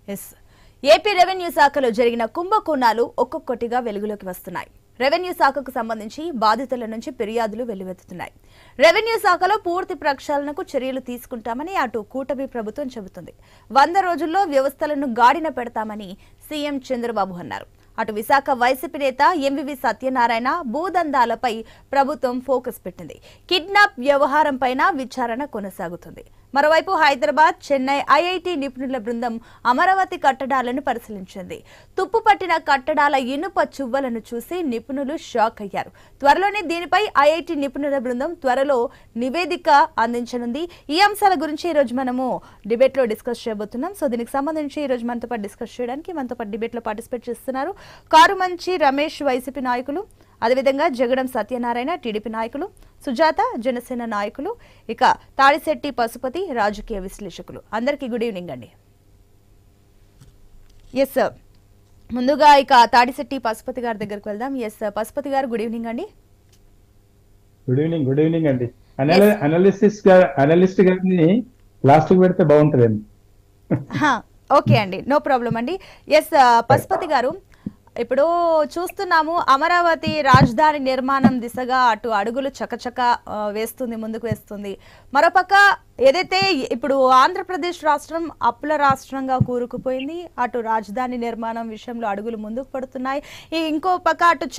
Yes AP revenue శాఖలో జరిగిన కుంభకోణాలు ఒక్కొక్కటిగా వెలుగులోకి వస్తున్నాయి. రెవెన్యూ శాఖకు సంబంధించి బాధితుల నుంచి ఫిర్యాదులు వెల్లువెత్తుతున్నాయి. రెవెన్యూ శాఖలో పూర్తి ప్రక్షాళనకు చర్యలు తీసుకుంటామని అటు కూటమి ప్రభుత్వం చెబుతుంది. 100 రోజుల్లో వ్యవస్థలను గాడిన పెడతామని సీఎం చంద్రబాబు అన్నారు. అటు విశాఖ వైసీపీ నేత ఎంవివి సత్యనారాయణ భూదందాలపై ప్రభుత్వం ఫోకస్ పెట్టింది. కిడ్నాప్ వ్యవహారంపైన విచారణ కొనసాగుతుంది. మరోవైపు హైదరాబాద్, చెన్నై ఐఐటి నిపుణుల బృందం అమరావతి కట్టడాలను పరిశీలించింది. తుప్పుపట్టిన కట్టడాల ఇనుప చువ్వలను చూసి నిపుణులు షాక్ అయ్యారు. త్వరలోనే దీనిపై ఐఐటి నిపుణుల బృందం త్వరలో నివేదిక అందించనుంది. ఈ అంశాల గురించి ఈ రోజు మనము డిబేట్ లో డిస్కస్ చేయబోతున్నాం. సో దీనికి సంబంధించి ఈ రోజు మనతో పాటు డిస్కస్ చేయడానికి మనతో పాటు డిబేట్ లో పార్టిసిపేట్ చేస్తున్నారు కారుమంచి రమేష్ వైసీపీ నాయకులు, అదేవిధంగా జగడం సత్యనారాయణ టీడీపీ నాయకులు, సుజాత జనసేన నాయకులు, ఇక తాడిశెట్టి పశుపతి రాజకీయ విశ్లేషకులు. అందరికీ గుడ్ ఈవినింగ్ అండి. ఎస్ సార్, ముందుగా ఇక తాడిశెట్టి పశుపతి గారి దగ్గరకు వెళ్దాం. ఎస్ పశుపతి గారు గుడ్ ఈవినింగ్ అండి. గుడ్ ఈవినింగ్ అండి. అనలిస్ట్ గారిని లాస్ట్ పెడితే బాగుంటుందండి. ఓకే అండి, నో ప్రాబ్లం అండి. ఎస్ పశుపతి గారు, ఇప్పుడు చూస్తున్నాము అమరావతి రాజధాని నిర్మాణం దిశగా అటు అడుగులు చకచక వేస్తుంది, ముందుకు వేస్తుంది. మరోపక్క ఏదైతే ఇప్పుడు ఆంధ్రప్రదేశ్ రాష్ట్రం అప్పుల రాష్ట్రంగా కూరుకుపోయింది, అటు రాజధాని నిర్మాణం విషయంలో అడుగులు ముందుకు పడుతున్నాయి. ఇంకో పక్క అటు